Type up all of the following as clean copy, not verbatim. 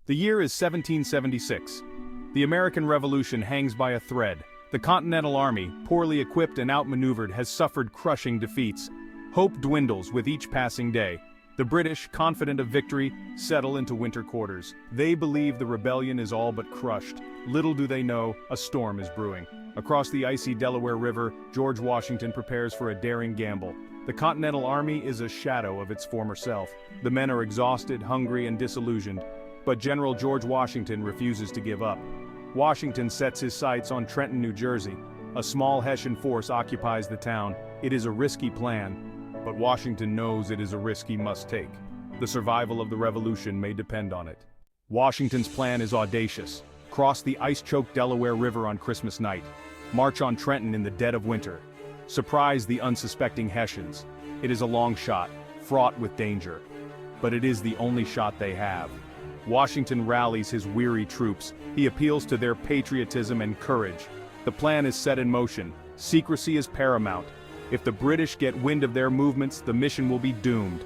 The year is 1776. The American Revolution hangs by a thread. The Continental Army, poorly equipped and outmaneuvered, has suffered crushing defeats. Hope dwindles with each passing day. The British, confident of victory, settle into winter quarters. They believe the rebellion is all but crushed. Little do they know, a storm is brewing. Across the icy Delaware River, George Washington prepares for a daring gamble. The Continental Army is a shadow of its former self. The men are exhausted, hungry, and disillusioned. But General George Washington refuses to give up. Washington sets his sights on Trenton, New Jersey. A small Hessian force occupies the town. It is a risky plan, but Washington knows it is a risk he must take. The survival of the revolution may depend on it. Washington's plan is audacious. Cross the ice-choked Delaware River on Christmas night. March on Trenton in the dead of winter. Surprise the unsuspecting Hessians. It is a long shot, fraught with danger. But it is the only shot they have. Washington rallies his weary troops. He appeals to their patriotism and courage. The plan is set in motion. Secrecy is paramount. If the British get wind of their movements, the mission will be doomed.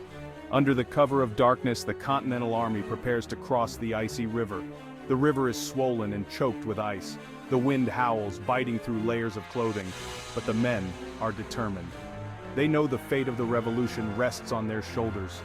Under the cover of darkness, the Continental Army prepares to cross the icy river. The river is swollen and choked with ice. The wind howls, biting through layers of clothing. But the men are determined. They know the fate of the revolution rests on their shoulders.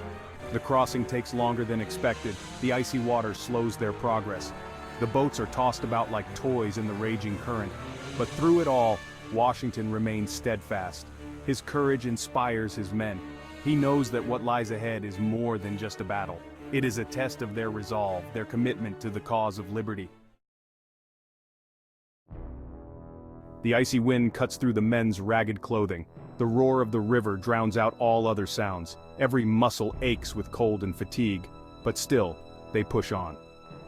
The crossing takes longer than expected. The icy water slows their progress. The boats are tossed about like toys in the raging current. But through it all, Washington remains steadfast. His courage inspires his men. He knows that what lies ahead is more than just a battle. It is a test of their resolve, their commitment to the cause of liberty. The icy wind cuts through the men's ragged clothing. The roar of the river drowns out all other sounds. Every muscle aches with cold and fatigue. But still, they push on.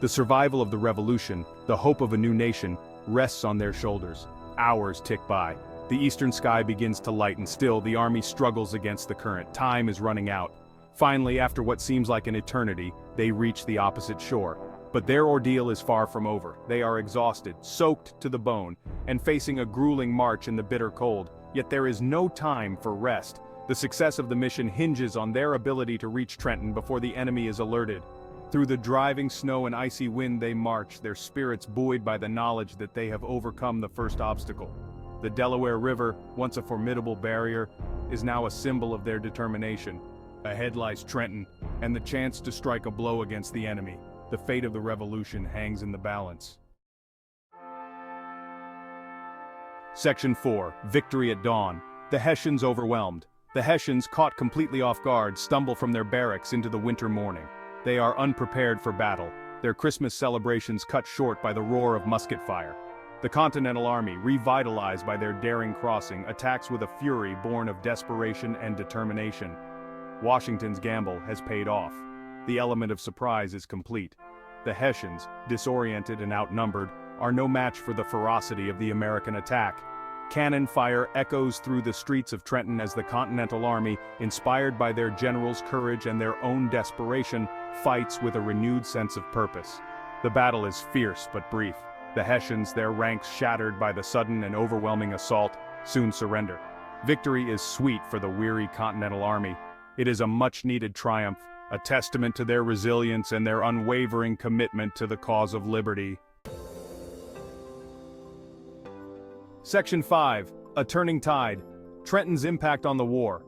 The survival of the revolution, the hope of a new nation, rests on their shoulders. Hours tick by. The eastern sky begins to lighten. Still, the army struggles against the current. Time is running out. Finally, after what seems like an eternity, they reach the opposite shore. But their ordeal is far from over. They are exhausted, soaked to the bone, and facing a grueling march in the bitter cold. Yet there is no time for rest. The success of the mission hinges on their ability to reach Trenton before the enemy is alerted. Through the driving snow and icy wind they march, their spirits buoyed by the knowledge that they have overcome the first obstacle. The Delaware River, once a formidable barrier, is now a symbol of their determination. Ahead lies Trenton, and the chance to strike a blow against the enemy. The fate of the revolution hangs in the balance. Section 4. Victory at dawn. The Hessians overwhelmed. The Hessians, caught completely off guard, stumble from their barracks into the winter morning. They are unprepared for battle, their Christmas celebrations cut short by the roar of musket fire. The Continental Army, revitalized by their daring crossing, attacks with a fury born of desperation and determination. Washington's gamble has paid off. The element of surprise is complete. The Hessians, disoriented and outnumbered, are no match for the ferocity of the American attack. Cannon fire echoes through the streets of Trenton as the Continental Army, inspired by their general's courage and their own desperation, fights with a renewed sense of purpose. The battle is fierce but brief. The Hessians, their ranks shattered by the sudden and overwhelming assault, soon surrender. Victory is sweet for the weary Continental Army. It is a much-needed triumph, a testament to their resilience and their unwavering commitment to the cause of liberty. Section 5. A turning tide. Trenton's impact on the war.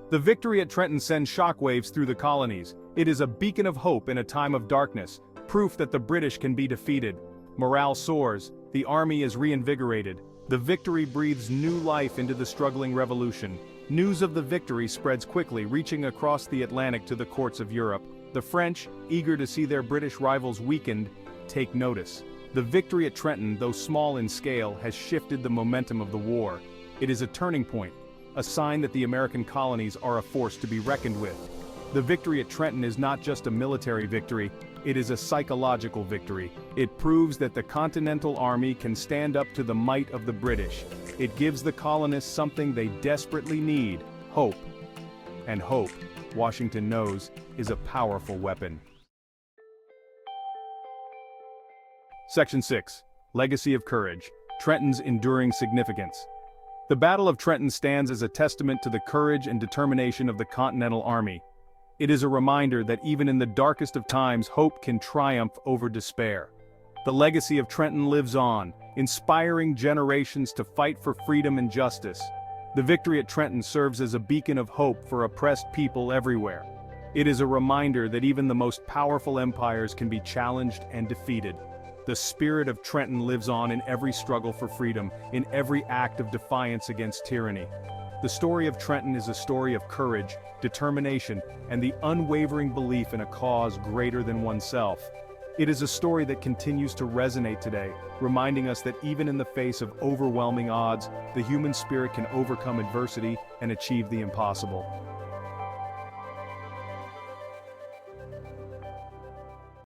The victory at Trenton sends shockwaves through the colonies. It is a beacon of hope in a time of darkness, proof that the British can be defeated. Morale soars, the army is reinvigorated. The victory breathes new life into the struggling revolution. News of the victory spreads quickly, reaching across the Atlantic to the courts of Europe. The French, eager to see their British rivals weakened, take notice. The victory at Trenton, though small in scale, has shifted the momentum of the war. It is a turning point, a sign that the American colonies are a force to be reckoned with. The victory at Trenton is not just a military victory, it is a psychological victory. It proves that the Continental Army can stand up to the might of the British. It gives the colonists something they desperately need: hope. And hope, Washington knows, is a powerful weapon. Section 6. Legacy of Courage. Trenton's enduring significance. The Battle of Trenton stands as a testament to the courage and determination of the Continental Army. It is a reminder that even in the darkest of times, hope can triumph over despair. The legacy of Trenton lives on, inspiring generations to fight for freedom and justice. The victory at Trenton serves as a beacon of hope for oppressed people everywhere. It is a reminder that even the most powerful empires can be challenged and defeated. The spirit of Trenton lives on in every struggle for freedom, in every act of defiance against tyranny. The story of Trenton is a story of courage, determination, and the unwavering belief in a cause greater than oneself. It is a story that continues to resonate today, reminding us that even in the face of overwhelming odds, the human spirit can overcome adversity and achieve the impossible.